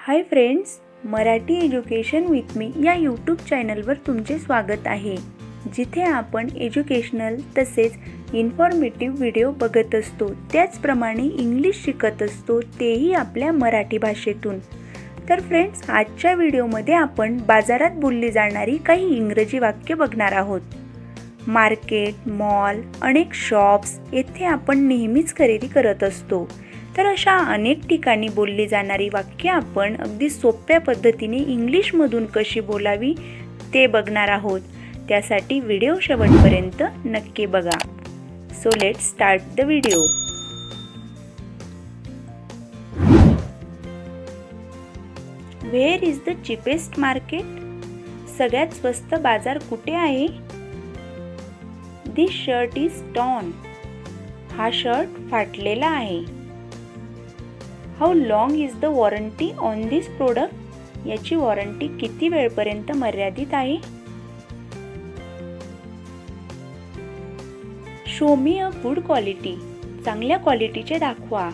Hi friends, Marathi education with me या YouTube चॅनलवर तुमचे स्वागत आहे, जिथे आपण एज्युकेशनल तसेच इन्फॉर्मेटिव्ह व्हिडिओ बघत असतो। त्याचप्रमाणे इंग्लिश शिकत असतो, तेही आपल्या मराठी भाषेतून। तर फ्रेंड्स, आजच्या व्हिडिओमध्ये आपण बाजारात बोलली जाणारी काही इंग्रजी वाक्य बघणार आहोत। मार्केट, मॉल, अनेक शॉप्स येथे आपण नेहमीच खरेदी करत असतो। तर अशा अनेक ठिकाणी बोलली जाणारी वाक्य आपण अगदी सोप्या पद्धतीने इंग्लिशमधून कशी बोलावी ते बघणार आहोत। त्यासाठी व्हिडिओ शेवटपर्यंत नक्की बघा। So let's start the video. Wear is the cheapest market? सगळ्यात स्वस्त बाजार कुठे आहे? This shirt is torn. हा शर्ट फाटलेला आहे। How long is the warranty on this product? याची वॉरंटी किती वेळपर्यंत मर्यादित आहे? Show me a good quality. चांगल्या क्वालिटीचे दाखवा।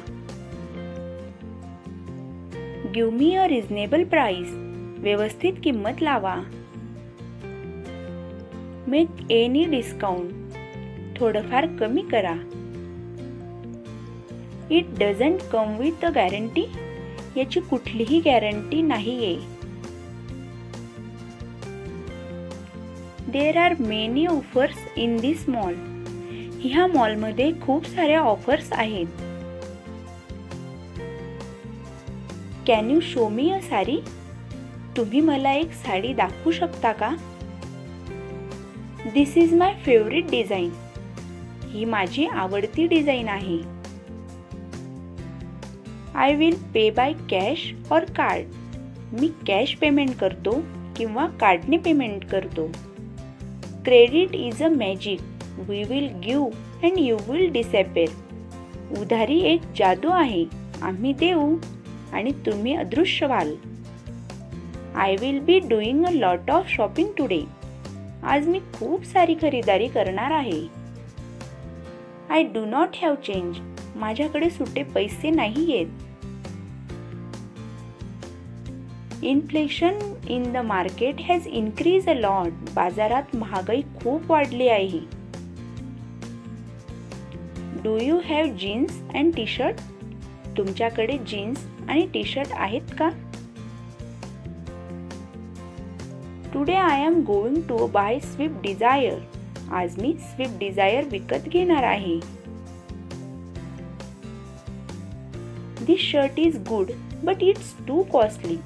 गिव मी अ रिझनेबल प्राइस. व्यवस्थित किंमत लावा। Make any discount. थोडंफार कमी करा। It doesn't come with a guarantee. याची कुठलीही गॅरंटी नाहीये। There are many offers in this mall. ह्या मॉलमध्ये खूप साऱ्या ऑफर्स आहेत। Can you show me a sari? तुम्ही मला एक साडी दाखवू शकता का? This is my favourite design. ही माझी आवडती डिझाईन आहे। I will pay by cash और कार्ड. मी कॅश पेमेंट करतो किंवा कार्डने पेमेंट करतो। Credit is a magic. We will give and you will disappear. उधारी एक जादू आहे. आम्ही देऊ आणि तुम्ही अदृश्य व्हाल। I will be doing a lot of shopping today. आज मी खूप सारी खरीदारी करणार आहे। I do not have change. माझ्याकडे सुटे पैसे नाहीयेत। Inflation in the market has increase a lot. बाजारात महागाई खूप वाढली आहे। Do you have jeans and T shirt? तुमच्याकडे जीन्स आणि टी शर्ट आहेत का? Today I am going to buy Swift Dzire. आज मी स्विफ्ट डिझायर विकत घेणार आहे। This shirt is good but it's too costly.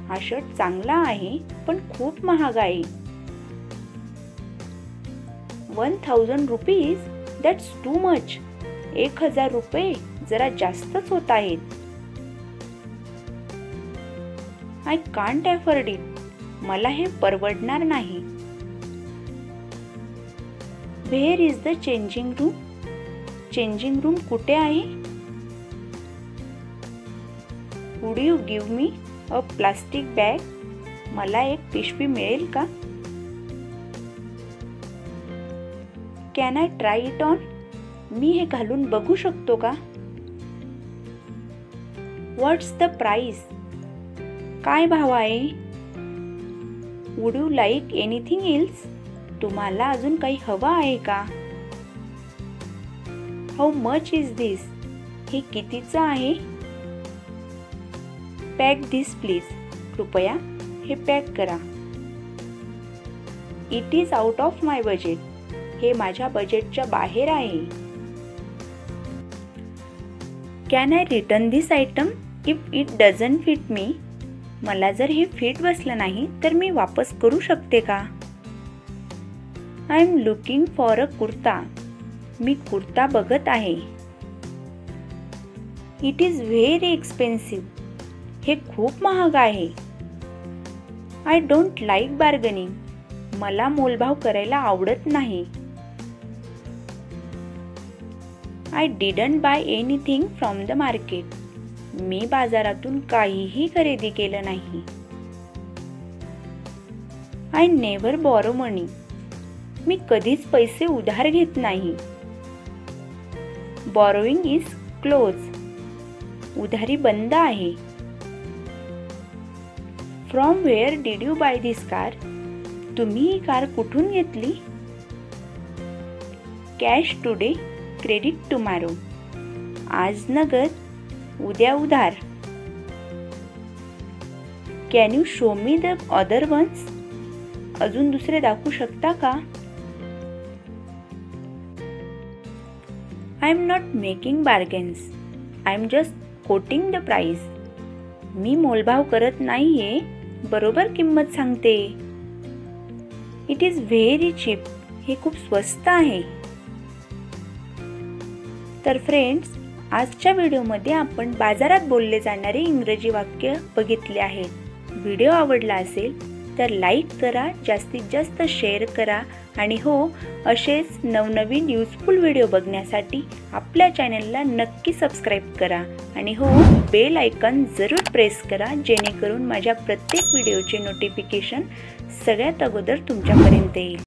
हा शर्ट चांगला आहे पण खूप महाग आहे। 1000 रुपीज? That's too much. 1000 रुपये जरा जास्तच होत आहेत। I can't afford it. मला हे परवडणार नाही। Where is the changing room? Changing room कुठे आहे? Would you give me a plastic bag? मला एक पिशवी मिळेल का? Can I try it on? मी हे घालून बघू शकतो का? What's the price? काय भाव आहे? Would you like anything else? तुम्हाला अजून काही हवं आहे का? How much is this? हे कितीचं आहे? Pack this please. कृपया हे पॅक करा। It is out of my budget. हे माझ्या बजेटच्या बाहेर आहे। Can I return this item if it doesn't fit me? मला जर हे फिट बसलं नाही तर मी वापस करू शकते का? I am looking for a kurta. मी कुर्ता बघत आहे। It is very expensive. हे खूप महाग आहे। I don't like bargaining. मला मोलभाव करायला आवडत नाही। I didn't buy anything from the market. मी बाजारातून काहीही खरेदी केलं नाही। I never borrow money. मी कधीच पैसे उधार घेत नाही। Borrowing is close. उधारी बंद आहे। From where did you buy this car? तुम्ही ही कार कुठून घेतली? Cash today, credit tomorrow. आज नगद, उद्या उधार. Can you show me the other ones? अजून दुसरे दाखवू शकता का? I am not making bargains, I am just quoting the price. मी मोलभाव करत नाहीये, बरोबर किंमत सांगते. इट इज व्हेरी चीप, हे खूप स्वस्त आहे. तर फ्रेंड्स, आजच्या व्हिडिओमध्ये आपण बाजारात बोलले जाणारे इंग्रजी वाक्य बघितले आहेत. व्हिडिओ आवडला असेल तर लाईक करा, जास्तीत जास्त शेअर करा आणि हो, असेच नवनवीन युजफुल व्हिडिओ बघण्यासाठी आपल्या चॅनलला नक्की सबस्क्राईब करा आणि हो, बेल आयकॉन जरूर प्रेस करा, जेणेकरून माझ्या प्रत्येक व्हिडिओचे नोटिफिकेशन सगळ्यात अगोदर तुमच्यापर्यंत येईल.